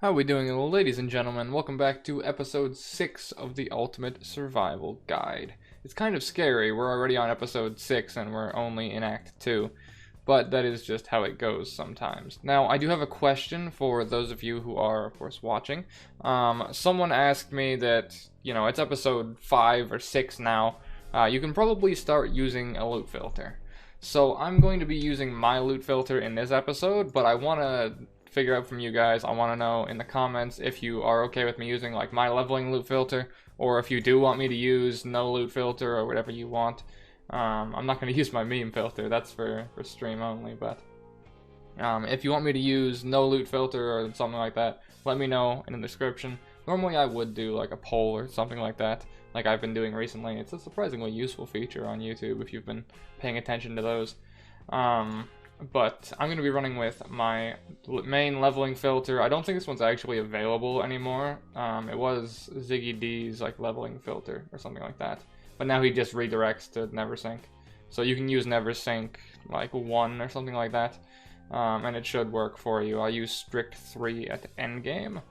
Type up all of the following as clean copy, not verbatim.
How are we doing, ladies and gentlemen? Welcome back to episode 6 of the Ultimate Survival Guide. It's kind of scary, we're already on episode 6 and we're only in Act 2, but that is just how it goes sometimes. Now, I do have a question for those of you who are, of course, watching. Someone asked me that, it's episode 5 or 6 now, you can probably start using a loot filter. So I'm going to be using my loot filter in this episode, but I want to figure out from you guys. I want to know in the comments if you are okay with me using like my leveling loot filter, or if you do want me to use no loot filter or whatever you want. I'm not going to use my meme filter, that's for stream only, but if you want me to use no loot filter or something like that, let me know in the description. Normally I would do like a poll or something like that, like I've been doing recently. It's a surprisingly useful feature on YouTube if you've been paying attention to those. But I'm going to be running with my main leveling filter. I don't think this one's actually available anymore. It was Ziggy D's like leveling filter or something like that. But now he just redirects to Neversink. So you can use Neversink like 1 or something like that. And it should work for you. I'll use strict 3 at Endgame.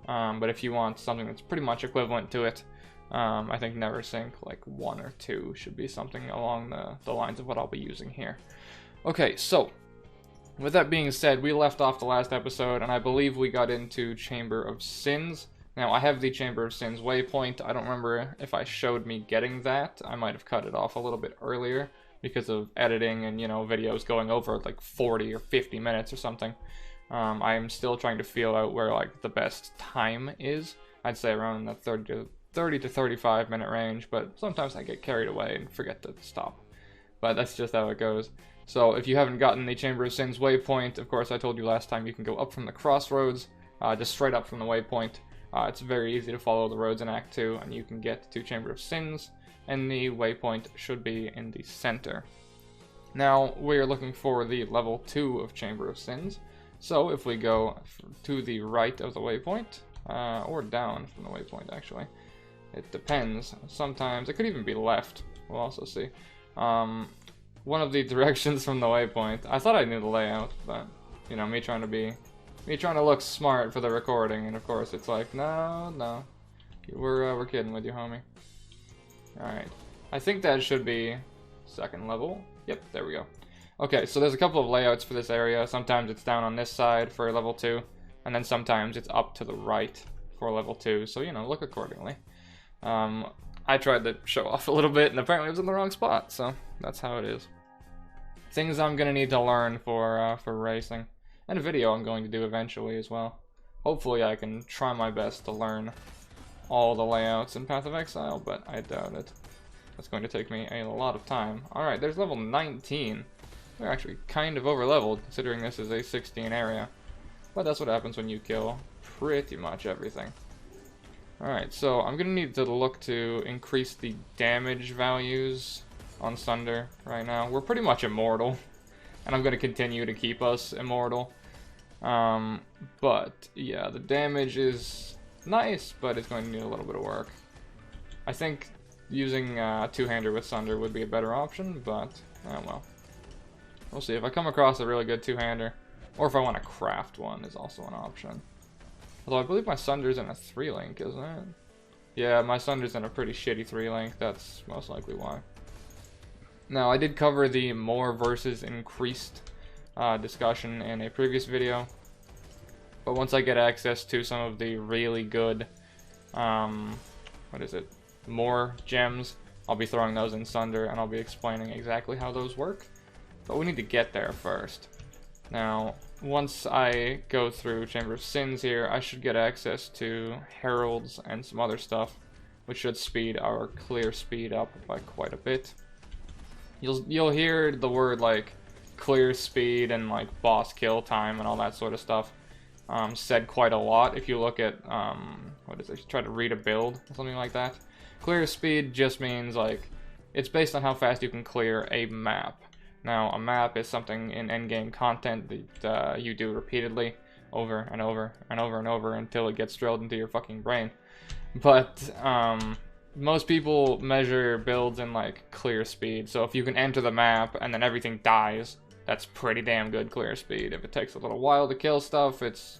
But if you want something that's pretty much equivalent to it, I think Neversink like 1 or 2 should be something along the lines of what I'll be using here. Okay, so with that being said, we left off the last episode, and I believe we got into Chamber of Sins. Now, I have the Chamber of Sins waypoint. I don't remember if I showed me getting that. I might have cut it off a little bit earlier because of editing and, videos going over like 40 or 50 minutes or something. I'm still trying to feel out where like the best time is. I'd say around the 30 to 35 minute range, but sometimes I get carried away and forget to stop. But that's just how it goes. So if you haven't gotten the Chamber of Sins waypoint, of course I told you last time you can go up from the crossroads, just straight up from the waypoint. It's very easy to follow the roads in Act 2, and you can get to Chamber of Sins, and the waypoint should be in the center. Now, we are looking for the level 2 of Chamber of Sins, so if we go to the right of the waypoint, or down from the waypoint actually, it depends. Sometimes, it could even be left, we'll also see. One of the directions from the waypoint. I thought I knew the layout, but me trying to look smart for the recording, and of course it's like, no, we're kidding with you, homie. All right, I think that should be second level. Yep, there we go. Okay, so there's a couple of layouts for this area. Sometimes it's down on this side for level 2, and then sometimes it's up to the right for level 2. So look accordingly. I tried to show off a little bit, and apparently it was in the wrong spot, so that's how it is. Things I'm gonna need to learn for racing, and a video I'm going to do eventually as well. Hopefully I can try my best to learn all the layouts in Path of Exile, but I doubt it. That's going to take me a lot of time. Alright, there's level 19. We're actually kind of over-leveled, considering this is a 16 area. But that's what happens when you kill pretty much everything. Alright, so I'm gonna need to look to increase the damage values on Sunder right now. We're pretty much immortal, and I'm gonna continue to keep us immortal. But yeah, the damage is nice, but it's going to need a little bit of work. I think using a two-hander with Sunder would be a better option, but oh well. We'll see. If I come across a really good two-hander, or if I want to craft one, is also an option. Although I believe my Sunder's in a 3-link, isn't it? Yeah, my Sunder's in a pretty shitty 3-link, that's most likely why. Now, I did cover the more versus increased discussion in a previous video. But once I get access to some of the really good, more gems, I'll be throwing those in Sunder, and I'll be explaining exactly how those work. But we need to get there first. Now, once I go through Chamber of Sins here, I should get access to Heralds and some other stuff, which should speed our clear speed up by quite a bit. You'll hear the word like clear speed and like boss kill time and all that sort of stuff said quite a lot if you look at try to read a build or something like that. Clear speed just means like it's based on how fast you can clear a map. Now, a map is something in endgame content that you do repeatedly, over and over and over and over until it gets drilled into your fucking brain. But most people measure builds in like clear speed. So if you can enter the map and then everything dies, that's pretty damn good clear speed. If it takes a little while to kill stuff, it's,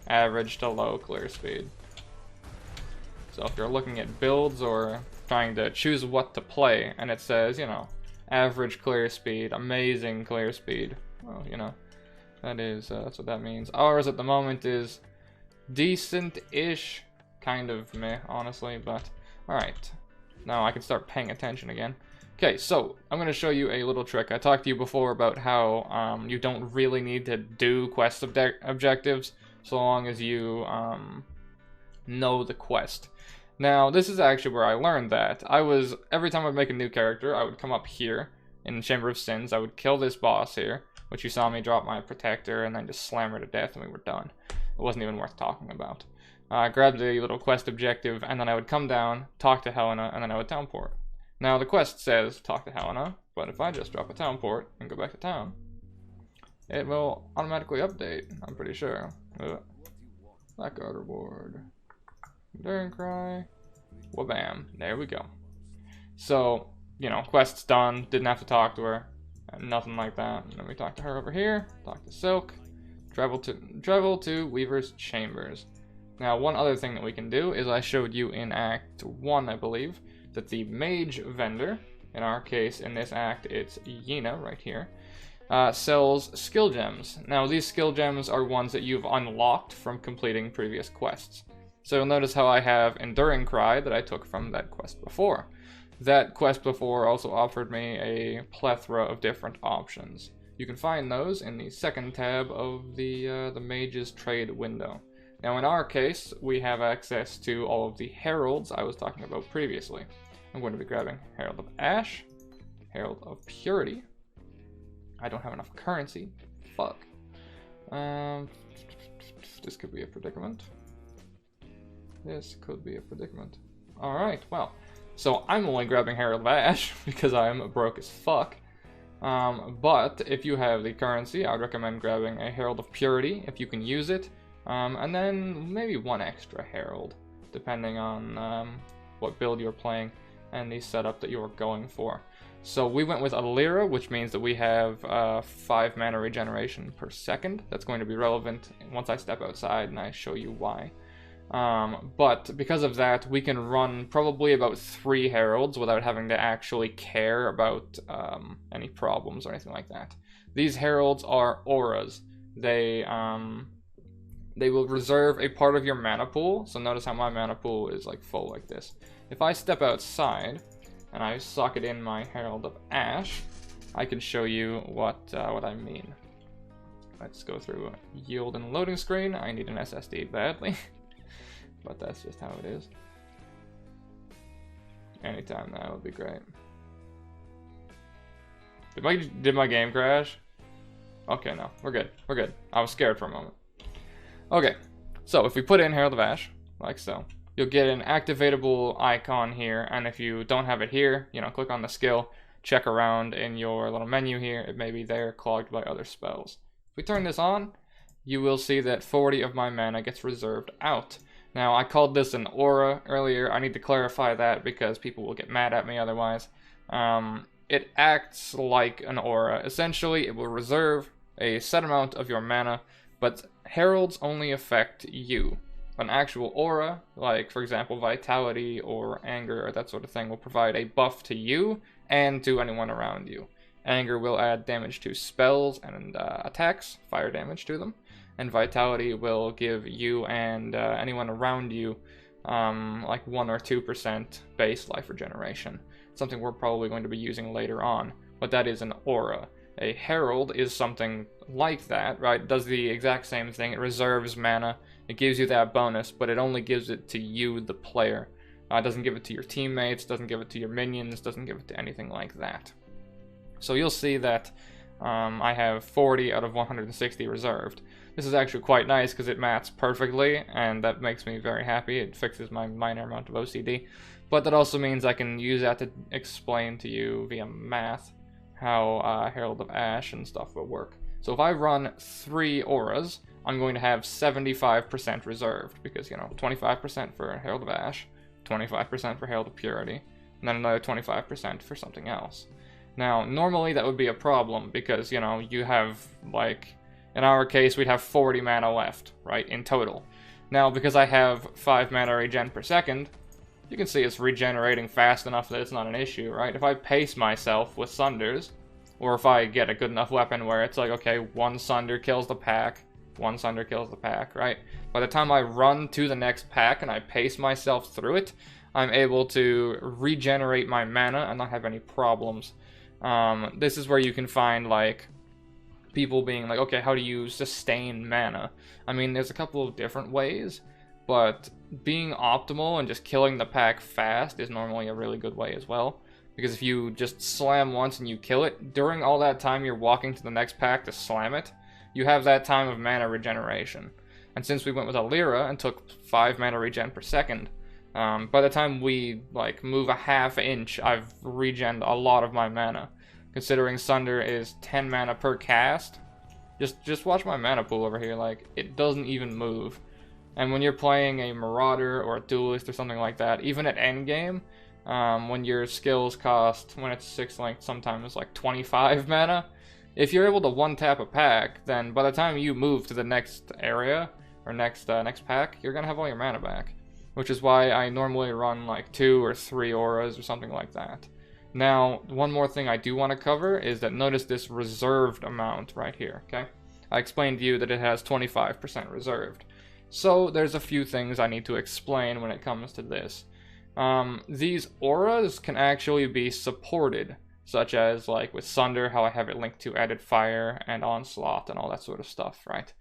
average to low clear speed. So if you're looking at builds or trying to choose what to play, and it says, you know, average clear speed, amazing clear speed, well, you know, that's what that means. Ours at the moment is decent-ish, kind of meh, honestly, but alright. Now I can start paying attention again. Okay, so I'm going to show you a little trick. I talked to you before about how you don't really need to do quest objectives so long as you know the quest. Now, this is actually where I learned that. Every time I would make a new character, I would come up here in the Chamber of Sins, I would kill this boss here, which you saw me drop my protector and then just slam her to death and we were done. It wasn't even worth talking about. I grabbed a little quest objective and then I would come down, talk to Helena, and then I would townport. Now, the quest says talk to Helena, but if I just drop a townport and go back to town, it will automatically update, I'm pretty sure. Blackout reward. Enduring Cry. Wabam. There we go. So, you know, quest's done. Didn't have to talk to her. Nothing like that. And then we talk to her over here. Talk to Silk. Travel to Weaver's Chambers. Now, one other thing that we can do is I showed you in Act 1, I believe, that the mage vendor, in our case, in this act, it's Yena right here, sells skill gems. Now, these skill gems are ones that you've unlocked from completing previous quests. So you'll notice how I have Enduring Cry that I took from that quest before. That quest before also offered me a plethora of different options. You can find those in the second tab of the Mage's Trade window. Now in our case, we have access to all of the Heralds I was talking about previously. I'm going to be grabbing Herald of Ash, Herald of Purity. I don't have enough currency. Fuck. This could be a predicament. This could be a predicament. Alright, well. So I'm only grabbing Herald of Ash because I'm broke as fuck. But if you have the currency, I would recommend grabbing a Herald of Purity if you can use it. And then maybe one extra Herald, depending on what build you're playing and the setup that you're going for. So we went with a Lyra, which means that we have 5 mana regeneration per second. That's going to be relevant once I step outside and I show you why. But because of that, we can run probably about 3 Heralds without having to actually care about any problems or anything like that. These Heralds are auras. They will reserve a part of your mana pool. So notice how my mana pool is like full like this. If I step outside and I socket in my Herald of Ash, I can show you what I mean. Let's go through yield and loading screen. I need an SSD badly. But that's just how it is. Anytime that would be great. Did my game crash? Okay, no, we're good. We're good. I was scared for a moment. Okay, so if we put in Herald of Ash, like so, you'll get an activatable icon here, and if you don't have it here, you know, click on the skill, check around in your little menu here, it may be there clogged by other spells. If we turn this on, you will see that 40 of my mana gets reserved out. Now, I called this an aura earlier. I need to clarify that because people will get mad at me otherwise. It acts like an aura. Essentially, it will reserve a set amount of your mana, but heralds only affect you. An actual aura, like, for example, vitality or anger or that sort of thing, will provide a buff to you and to anyone around you. Anger will add damage to spells and attacks, fire damage to them. And vitality will give you and anyone around you like 1 or 2% base life regeneration. Something we're probably going to be using later on, but that is an aura. A herald is something like that, right? It does the exact same thing. It reserves mana. It gives you that bonus, but it only gives it to you, the player. It doesn't give it to your teammates, doesn't give it to your minions, doesn't give it to anything like that. So you'll see that I have 40 out of 160 reserved. This is actually quite nice because it mats perfectly, and that makes me very happy. It fixes my minor amount of OCD. But that also means I can use that to explain to you via math how Herald of Ash and stuff will work. So if I run 3 auras, I'm going to have 75% reserved, because, you know, 25% for Herald of Ash, 25% for Herald of Purity, and then another 25% for something else. Now, normally that would be a problem, because, you know, you have, like, In our case, we'd have 40 mana left, right, in total. Now, because I have 5 mana regen per second, you can see it's regenerating fast enough that it's not an issue, right? If I pace myself with Sunders, or if I get a good enough weapon where it's like, okay, 1 Sunder kills the pack, 1 Sunder kills the pack, right? By the time I run to the next pack and I pace myself through it, I'm able to regenerate my mana and not have any problems. This is where you can find, like, people being like, okay, how do you sustain mana? I mean, there's a couple of different ways, but being optimal and just killing the pack fast is normally a really good way as well. Because if you just slam once and you kill it, during all that time you're walking to the next pack to slam it, you have that time of mana regeneration. And since we went with a Lyra and took 5 mana regen per second, by the time we like move a half inch, I've regened a lot of my mana. Considering Sunder is 10 mana per cast, just watch my mana pool over here. Like, it doesn't even move. And when you're playing a Marauder or a Duelist or something like that, even at endgame, when your skills cost, when it's 6 length, sometimes like 25 mana, if you're able to one-tap a pack, then by the time you move to the next area, or next pack, you're gonna have all your mana back. Which is why I normally run like 2 or 3 auras or something like that. Now, one more thing I do want to cover is that notice this reserved amount right here, okay? I explained to you that it has 25% reserved. So there's a few things I need to explain when it comes to this. These auras can actually be supported, such as like with Sunder, how I have it linked to added fire and onslaught and all that sort of stuff, right?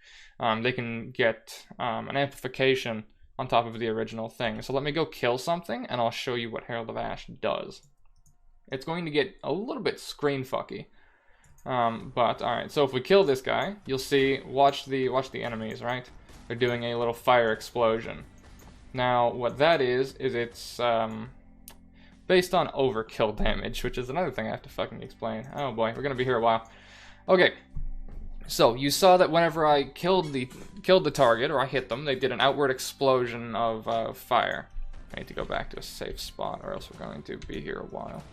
They can get an amplification on top of the original thing. So let me go kill something and I'll show you what Herald of Ash does. It's going to get a little bit screen fucky. But alright, so if we kill this guy, you'll see, watch the enemies, right? They're doing a little fire explosion. Now, what that is it's based on overkill damage, which is another thing I have to fucking explain. Oh boy, we're gonna be here a while. Okay, so you saw that whenever I killed the target, or I hit them, they did an outward explosion of fire. I need to go back to a safe spot, or else we're going to be here a while.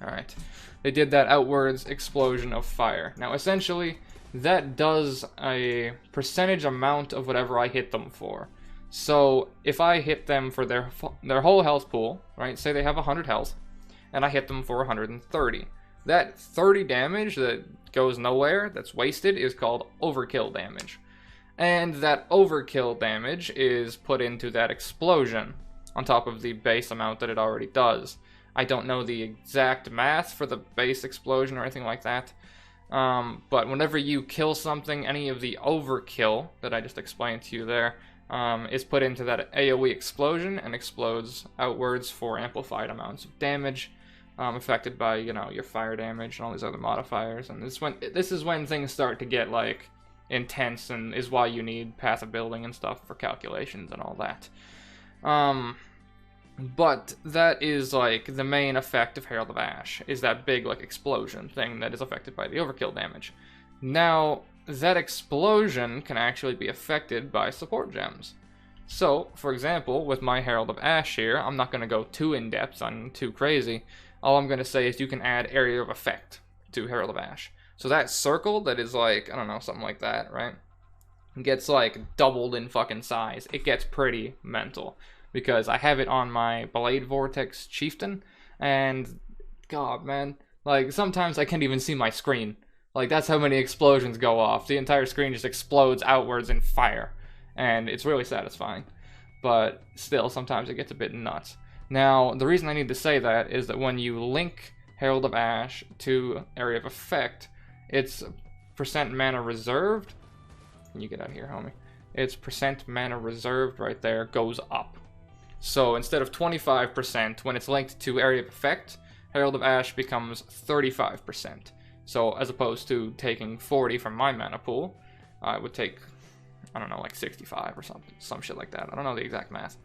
Alright, they did that outwards explosion of fire. Now, essentially, that does a percentage amount of whatever I hit them for. So, if I hit them for their whole health pool, right, say they have 100 health, and I hit them for 130. That 30 damage that goes nowhere, that's wasted, is called overkill damage. And that overkill damage is put into that explosion, on top of the base amount that it already does. I don't know the exact math for the base explosion or anything like that. But whenever you kill something, any of the overkill that I just explained to you there is put into that AoE explosion and explodes outwards for amplified amounts of damage, affected by, you know, your fire damage and all these other modifiers. And this is when things start to get like intense, and is why you need Path of Building and stuff for calculations and all that. But that is like the main effect of Herald of Ash, is that big like explosion thing that is affected by the overkill damage. Now, that explosion can actually be affected by support gems. So, for example, with my Herald of Ash here, I'm not going to go too in-depth on too crazy. All I'm going to say is you can add Area of Effect to Herald of Ash. So that circle that is like, I don't know, something like that, right? Gets like doubled in fucking size. It gets pretty mental. Because I have it on my Blade Vortex Chieftain, and god, man, like sometimes I can't even see my screen. Like, that's how many explosions go off. The entire screen just explodes outwards in fire, and it's really satisfying. But still, sometimes it gets a bit nuts. Now, the reason I need to say that is that when you link Herald of Ash to Area of Effect, its percent mana reserved. Can you get out of here, homie? Its percent mana reserved right there goes up. So instead of 25%, when it's linked to Area of Effect, Herald of Ash becomes 35%. So as opposed to taking 40 from my mana pool, it would take, I don't know, like 65 or something, some shit like that. I don't know the exact math.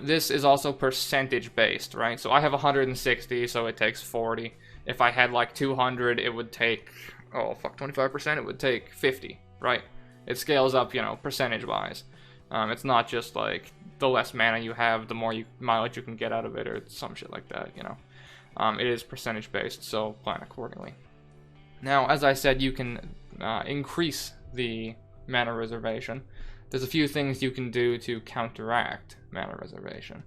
This is also percentage based, right? So I have 160, so it takes 40. If I had like 200, it would take, 25%, it would take 50, right? It scales up, you know, percentage wise. It's not just like the less mana you have, the more mileage you can get out of it, or some shit like that, you know. It is percentage based, so plan accordingly. Now, as I said, you can increase the mana reservation, there's a few things you can do to counteract mana reservation.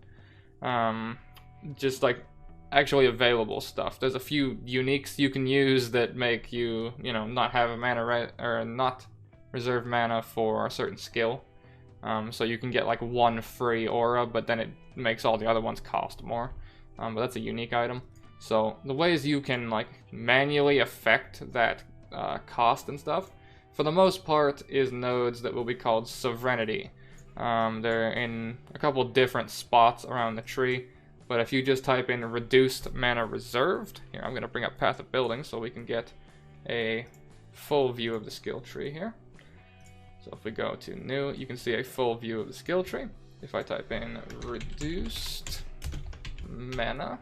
Just like actually available stuff. There's a few uniques you can use that make you, not have a mana or not reserve mana for a certain skill. So you can get like one free aura, but then it makes all the other ones cost more. But that's a unique item. So the ways you can like manually affect that cost and stuff, for the most part, is nodes that will be called Sovereignty. They're in a couple different spots around the tree, but if you just type in reduced mana reserved, here I'm going to bring up Path of Building so we can get a full view of the skill tree here. So if we go to new, you can see a full view of the skill tree. If I type in reduced mana,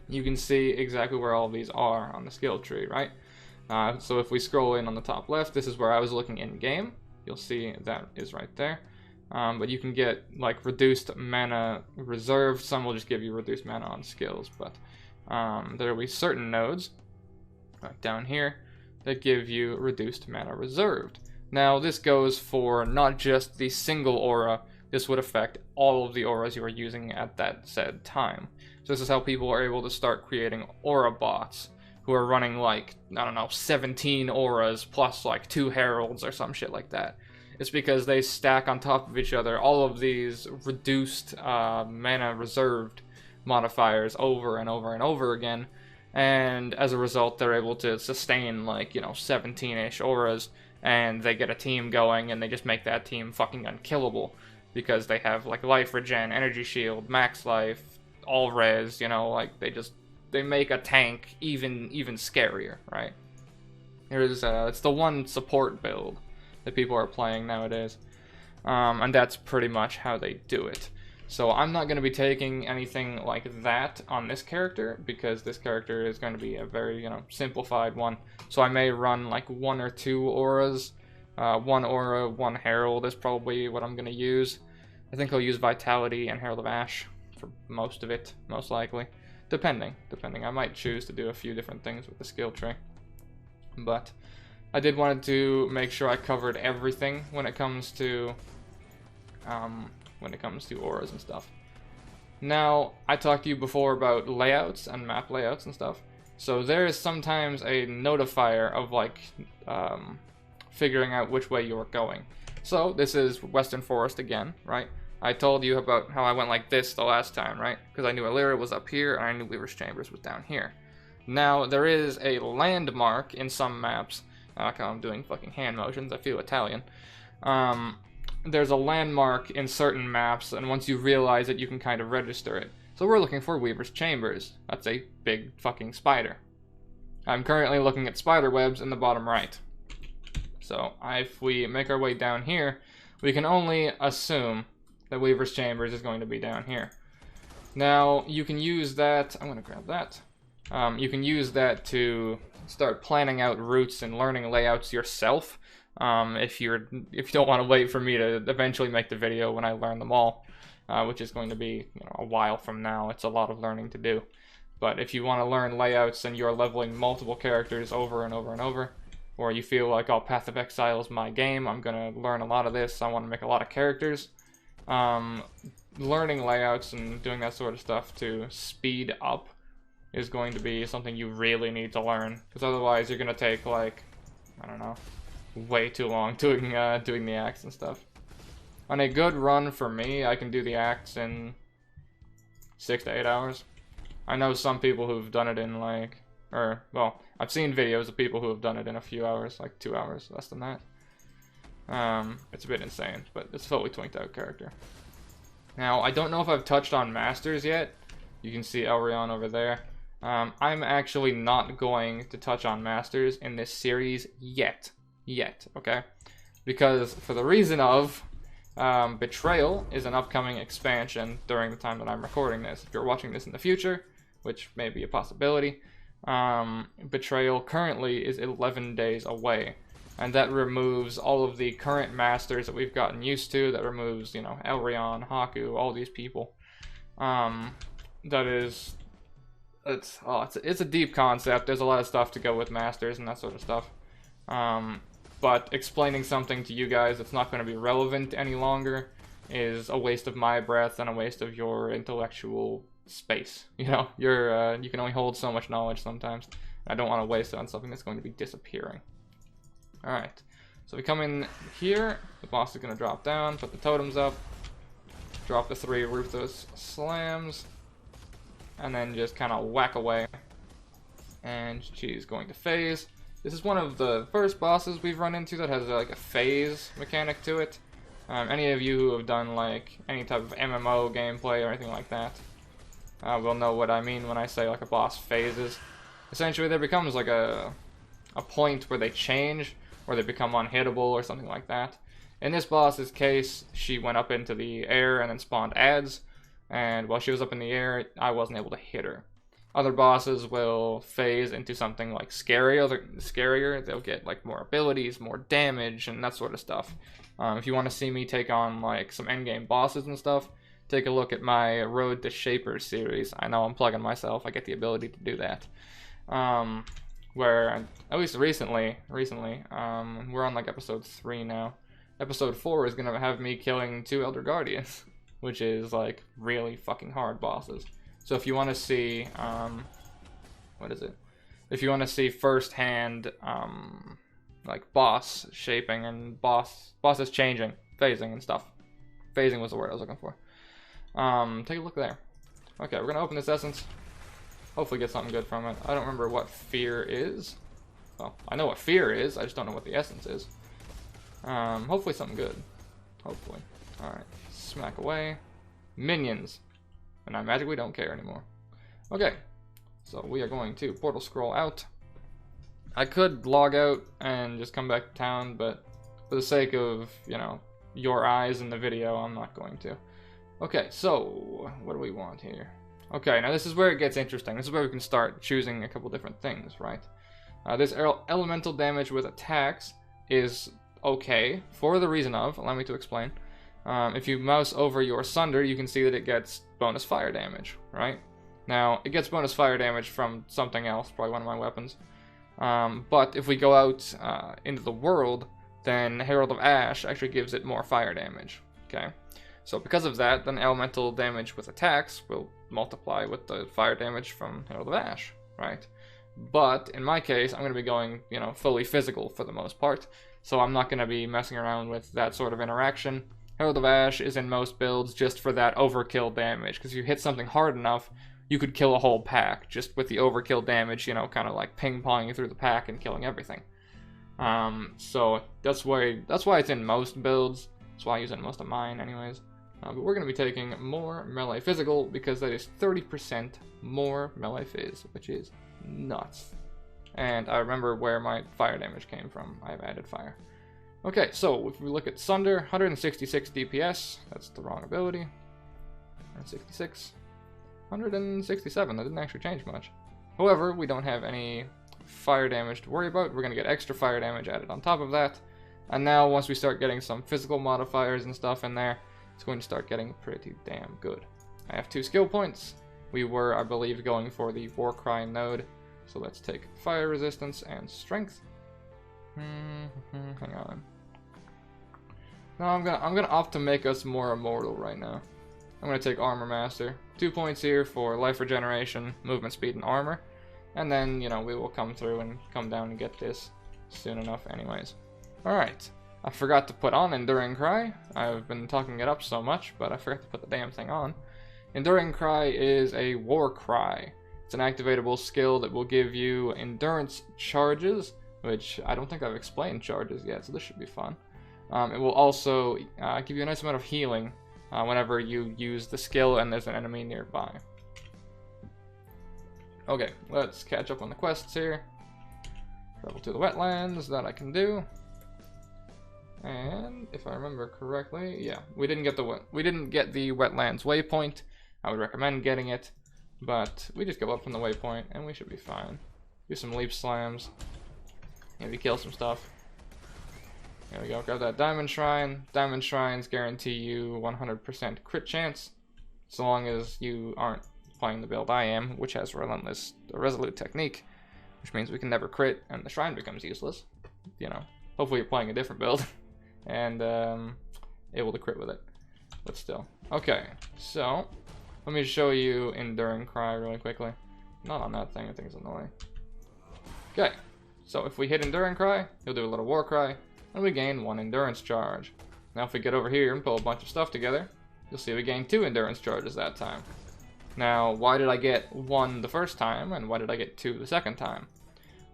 you can see exactly where all these are on the skill tree, right? So if we scroll in on the top left, this is where I was looking in game. You'll see that is right there. But you can get like reduced mana reserved. Some will just give you reduced mana on skills, but there will be certain nodes down here that give you reduced mana reserved. Now this goes for not just the single aura. This would affect all of the auras you are using at that said time. So this is how people are able to start creating aura bots who are running like, I don't know, 17 auras plus like 2 heralds or some shit like that. It's because they stack on top of each other all of these reduced mana reserved modifiers over and over and over again, and as a result they're able to sustain like, 17-ish auras, and they get a team going and they just make that team fucking unkillable because they have like life regen, energy shield, max life, all res, like they make a tank even scarier, right? It's the one support build that people are playing nowadays, and that's pretty much how they do it. So I'm not going to be taking anything like that on this character, because this character is going to be a very, simplified one. So I may run like 1 or 2 auras. 1 aura, 1 herald is probably what I'm going to use. I think I'll use Vitality and Herald of Ash for most of it, most likely. Depending. I might choose to do a few different things with the skill tree. But I did want to make sure I covered everything when it comes to auras and stuff. Now, I talked to you before about layouts and map layouts and stuff. So there is sometimes a notifier of like figuring out which way you're going. So this is Western Forest again, right? I told you about how I went like this the last time, right? Because I knew Illyria was up here and I knew Weaver's Chambers was down here. Now, there is a landmark in some maps. I'm doing fucking hand motions, I feel Italian. There's a landmark in certain maps, and once you realize it, you can kind of register it. So we're looking for Weaver's Chambers. That's a big fucking spider. I'm currently looking at spider webs in the bottom right. So if we make our way down here, we can only assume that Weaver's Chambers is going to be down here. Now, you can use that. I'm going to grab that. You can use that to start planning out routes and learning layouts yourself. If you don't want to wait for me to eventually make the video when I learn them all, which is going to be a while from now. It's a lot of learning to do. But if you want to learn layouts and you're leveling multiple characters over and over and over, or you feel like, oh, Path of Exile is my game, I'm going to learn a lot of this, I want to make a lot of characters, learning layouts and doing that sort of stuff to speed up is going to be something you really need to learn, because otherwise you're going to take, like, I don't know, way too long doing the acts and stuff. On a good run for me, I can do the acts in 6 to 8 hours. I know some people who've done it in like, well, I've seen videos of people who have done it in a few hours, like 2 hours, less than that. It's a bit insane, but it's a fully twinked out character. Now, I don't know if I've touched on Masters yet. You can see Elrion over there. I'm actually not going to touch on Masters in this series yet, okay? Because for the reason of Betrayal is an upcoming expansion during the time that I'm recording this. If you're watching this in the future, which may be a possibility, Betrayal currently is 11 days away. And that removes all of the current Masters that we've gotten used to. That removes, Elrion, Haku, all these people. It's a deep concept. There's a lot of stuff to go with Masters and that sort of stuff. But explaining something to you guys that's not going to be relevant any longer is a waste of my breath and a waste of your intellectual space. You know, you can only hold so much knowledge sometimes. I don't want to waste it on something that's going to be disappearing. Alright, so we come in here, the boss is going to drop down, put the totems up, drop the 3 ruthless slams, and then just kind of whack away. And she's going to phase. This is one of the first bosses we've run into that has like a phase mechanic to it. Any of you who have done like any type of MMO gameplay or anything like that will know what I mean when I say like a boss phases. Essentially there becomes like a point where they change, or they become unhittable or something like that. In this boss's case, she went up into the air and then spawned ads, and while she was up in the air, I wasn't able to hit her. Other bosses will phase into something like scarier. They'll get like more abilities, more damage, and that sort of stuff. If you want to see me take on like some endgame bosses and stuff, take a look at my Road to Shapers series. I know I'm plugging myself. I get the ability to do that. Where at least recently, we're on like episode 3 now. Episode 4 is gonna have me killing 2 Elder Guardians, which is like really fucking hard bosses. So if you want to see, if you want to see firsthand, like boss shaping and bosses changing, phasing and stuff. Phasing was the word I was looking for. Take a look there. Okay, we're gonna open this essence. Hopefully get something good from it. I don't remember what fear is. Well, I know what fear is, I just don't know what the essence is. Hopefully something good. Hopefully. Alright, smack away. Minions. And I magically don't care anymore. Okay, so we are going to portal scroll out. I could log out and just come back to town, but for the sake of, you know, your eyes in the video, I'm not going to. Okay, so what do we want here? Okay, now this is where it gets interesting. This is where we can start choosing a couple different things, right? This elemental damage with attacks is okay, for the reason of, allow me to explain. If you mouse over your Sunder, you can see that it gets bonus fire damage, right? Now, it gets bonus fire damage from something else, probably one of my weapons. But if we go out into the world, then Herald of Ash actually gives it more fire damage, okay? So because of that, then elemental damage with attacks will multiply with the fire damage from Herald of Ash, right? But in my case, I'm going to be going, you know, fully physical for the most part, so I'm not going to be messing around with that sort of interaction. Herald of Ash is in most builds just for that overkill damage, because if you hit something hard enough, you could kill a whole pack, just with the overkill damage, you know, kind of like ping-ponging through the pack and killing everything. So that's why it's in most builds. That's why I use it in most of mine anyways. But we're going to be taking more melee physical, because that is 30% more melee phys, which is nuts. And I remember where my fire damage came from. I've added fire. Okay, so if we look at Sunder, 166 DPS, that's the wrong ability. 166. 167, that didn't actually change much. However, we don't have any fire damage to worry about. We're going to get extra fire damage added on top of that. And now, once we start getting some physical modifiers and stuff in there, it's going to start getting pretty damn good. I have 2 skill points. We were, I believe, going for the Warcry node. So let's take fire resistance and strength. Hang on. No, I'm gonna opt to make us more immortal right now. I'm gonna take Armor Master. 2 points here for life regeneration, movement speed, and armor. And then, you know, we will come through and come down and get this soon enough anyways. Alright. I forgot to put on Enduring Cry. I've been talking it up so much, but I forgot to put the damn thing on. Enduring Cry is a war cry. It's an activatable skill that will give you endurance charges, which I don't think I've explained charges yet, so this should be fun. It will also give you a nice amount of healing whenever you use the skill and there's an enemy nearby. Okay, let's catch up on the quests here. Travel to the wetlands, that I can do. And if I remember correctly, yeah, we didn't get the wetlands waypoint. I would recommend getting it, but we just go up from the waypoint and we should be fine. Do some leap slams, maybe kill some stuff. There we go, grab that diamond shrine. Diamond shrines guarantee you 100% crit chance, so long as you aren't playing the build I am, which has resolute technique, which means we can never crit and the shrine becomes useless. you know, hopefully you're playing a different build and able to crit with it. But still. Okay, so let me show you Enduring Cry really quickly. Not on that thing, I think it's annoying. Okay, so if we hit Enduring Cry, he'll do a little War Cry, and we gain 1 Endurance Charge. Now if we get over here and pull a bunch of stuff together, you'll see we gain 2 Endurance Charges that time. Now, why did I get 1 the first time, and why did I get 2 the second time?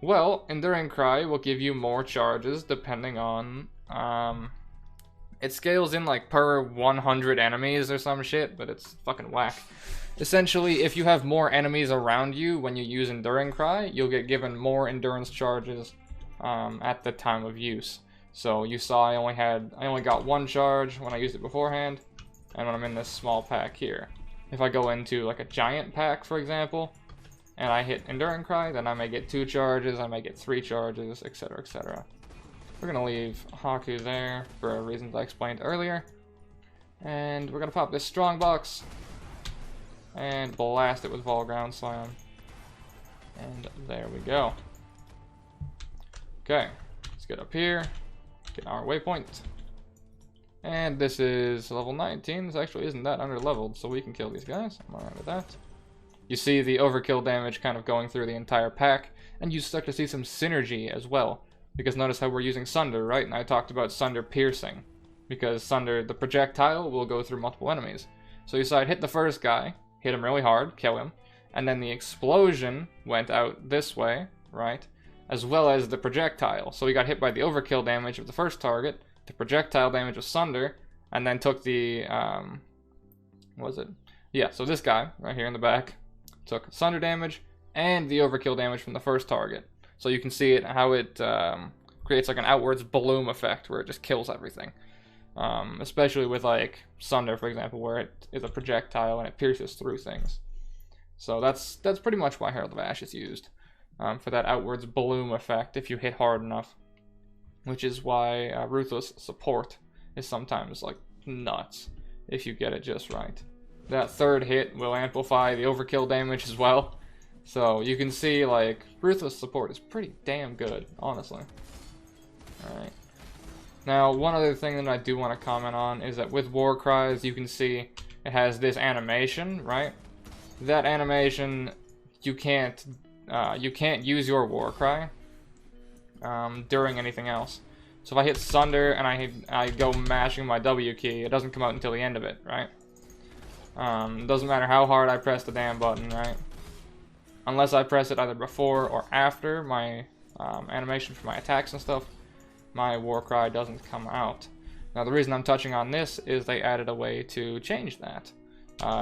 Well, Enduring Cry will give you more charges depending on, it scales in like per 100 enemies or some shit, but it's fucking whack. Essentially, if you have more enemies around you when you use Enduring Cry, you'll get given more endurance charges at the time of use. So you saw I only got 1 charge when I used it beforehand, and when I'm in this small pack here. If I go into like a giant pack, for example, and I hit Enduring Cry, then I may get 2 charges, I may get 3 charges, etc, etc. We're gonna leave Haku there for reasons I explained earlier. And we're gonna pop this strong box and blast it with Volground Slam. And there we go. Okay, let's get up here, get our waypoint. And this is level 19. This actually isn't that under leveled, so we can kill these guys. I'm alright with that. You see the overkill damage kind of going through the entire pack, and you start to see some synergy as well. Because notice how we're using Sunder, right? And I talked about Sunder piercing. Because Sunder, the projectile, will go through multiple enemies. So you saw it hit the first guy, hit him really hard, kill him, and then the explosion went out this way, right? As well as the projectile. So we got hit by the overkill damage of the first target, the projectile damage of Sunder, and then took the, what was it? Yeah, so this guy, right here in the back, took Sunder damage, and the overkill damage from the first target. So you can see it, how it creates like an outwards bloom effect where it just kills everything. Especially with like Sunder, for example, where it is a projectile and it pierces through things. So that's pretty much why Herald of Ash is used, for that outwards bloom effect if you hit hard enough. Which is why Ruthless Support is sometimes like nuts if you get it just right. That third hit will amplify the overkill damage as well. So you can see, like, Ruthless Support is pretty damn good, honestly. Alright. Now, one other thing that I do want to comment on is that with Warcries, you can see it has this animation, right? That animation, you can't use your Warcry during anything else. So if I hit Sunder and I go mashing my W key, it doesn't come out until the end of it, right? Doesn't matter how hard I press the damn button, right? Unless I press it either before or after my animation for my attacks and stuff, my Warcry doesn't come out. Now the reason I'm touching on this is they added a way to change that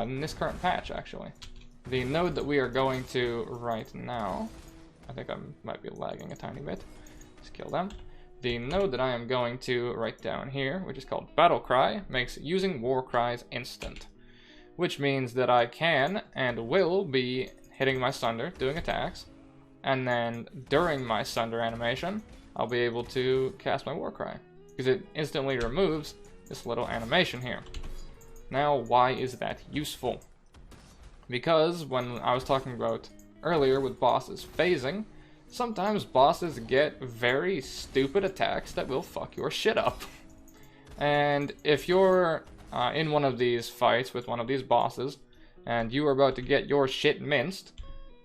in this current patch, actually. The node that we are going to right now, I think I might be lagging a tiny bit. Let's kill them. The node that I am going to right down here, which is called Battle Cry, makes using Warcries instant. Which means that I can and will be hitting my Sunder, doing attacks, and then during my Sunder animation, I'll be able to cast my Warcry, because it instantly removes this little animation here. Now, why is that useful? Because when I was talking about earlier with bosses phasing, sometimes bosses get very stupid attacks that will fuck your shit up. And if you're in one of these fights with one of these bosses, and you are about to get your shit minced,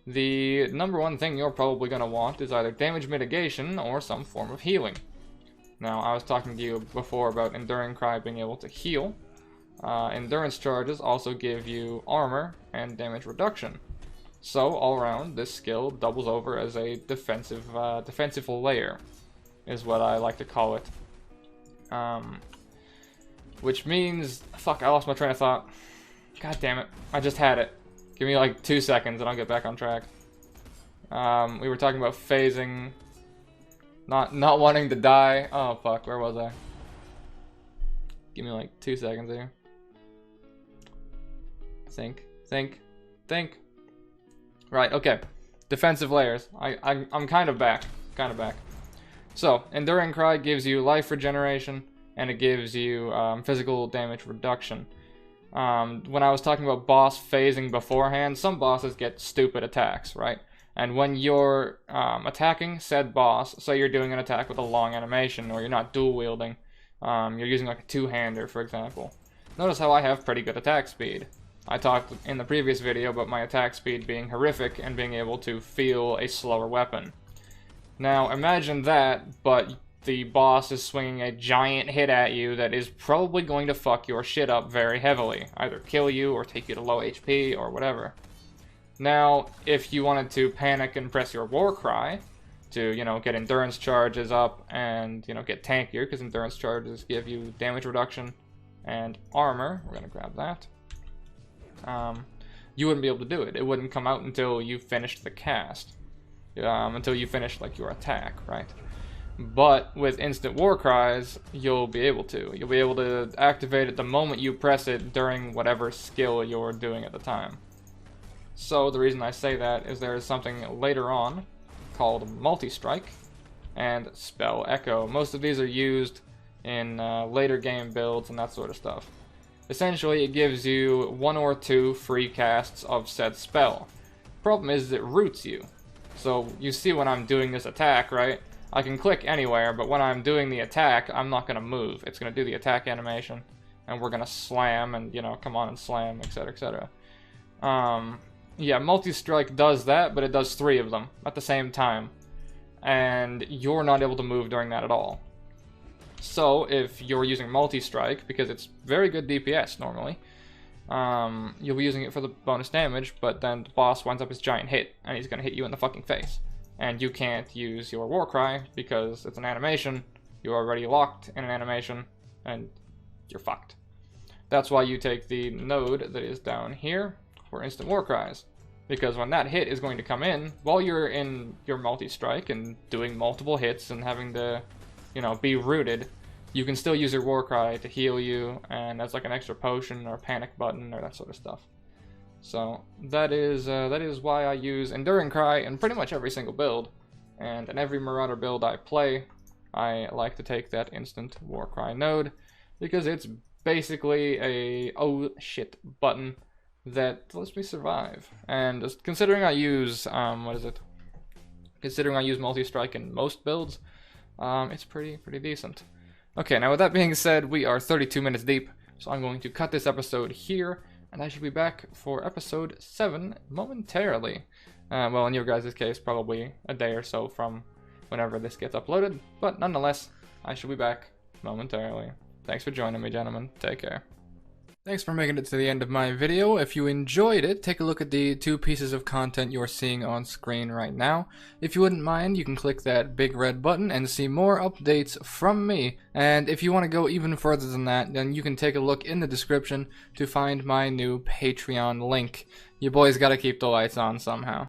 the number one thing you're probably going to want is either damage mitigation or some form of healing. Now, I was talking to you before about Enduring Cry being able to heal. Endurance charges also give you armor and damage reduction. So, all around, this skill doubles over as a defensive layer, is what I like to call it. Which means... Fuck, I lost my train of thought. God damn it. I just had it. Give me like 2 seconds and I'll get back on track. We were talking about phasing. Not wanting to die. Oh fuck, where was I? Give me like 2 seconds here. Think. Right, okay. Defensive layers. I'm kind of back. So, Enduring Cry gives you life regeneration, and it gives you physical damage reduction. When I was talking about boss phasing beforehand, some bosses get stupid attacks, right? And when you're attacking said boss, say you're doing an attack with a long animation, or you're not dual wielding, you're using like a two-hander, for example. Notice how I have pretty good attack speed. I talked in the previous video about my attack speed being horrific and being able to feel a slower weapon. Now imagine that, but the boss is swinging a giant hit at you that is probably going to fuck your shit up very heavily. Either kill you or take you to low HP or whatever. Now, if you wanted to panic and press your Warcry to, you know, get endurance charges up and, you know, get tankier, because endurance charges give you damage reduction and armor, we're going to grab that, you wouldn't be able to do it. It wouldn't come out until you finished the cast, until you finished, like, your attack, right? But with instant Warcries, you'll be able to. You'll be able to activate it the moment you press it during whatever skill you're doing at the time. So the reason I say that is there is something later on called Multi-Strike and Spell Echo. Most of these are used in later game builds and that sort of stuff. Essentially, it gives you 1 or 2 free casts of said spell. Problem is, it roots you. So you see when I'm doing this attack, right? I can click anywhere, but when I'm doing the attack, I'm not going to move. It's going to do the attack animation, and we're going to slam and, you know, come on and slam, etc., etc. Yeah, Multi-Strike does that, but it does 3 of them at the same time. And you're not able to move during that at all. So, if you're using Multi-Strike, because it's very good DPS normally, you'll be using it for the bonus damage, but then the boss winds up his giant hit, and he's going to hit you in the fucking face. And you can't use your Warcry, because it's an animation, you're already locked in an animation, and you're fucked. That's why you take the node that is down here for instant Warcries, because when that hit is going to come in, while you're in your Multi-Strike and doing multiple hits and having to, you know, be rooted, you can still use your Warcry to heal you, and as like an extra potion or panic button or that sort of stuff. So that is why I use Enduring Cry in pretty much every single build, and in every Marauder build I play, I like to take that instant Warcry node, because it's basically a oh shit button that lets me survive. And considering I use considering I use Multi-Strike in most builds, it's pretty decent. Okay, now with that being said, we are 32 minutes deep, so I'm going to cut this episode here, and I should be back for episode 7 momentarily. Well, in your guys' case, probably a day or so from whenever this gets uploaded, but nonetheless, I shall be back momentarily. Thanks for joining me, gentlemen. Take care. Thanks for making it to the end of my video. If you enjoyed it, take a look at the 2 pieces of content you're seeing on screen right now. If you wouldn't mind, you can click that big red button and see more updates from me. And if you want to go even further than that, then you can take a look in the description to find my new Patreon link. You boys gotta keep the lights on somehow.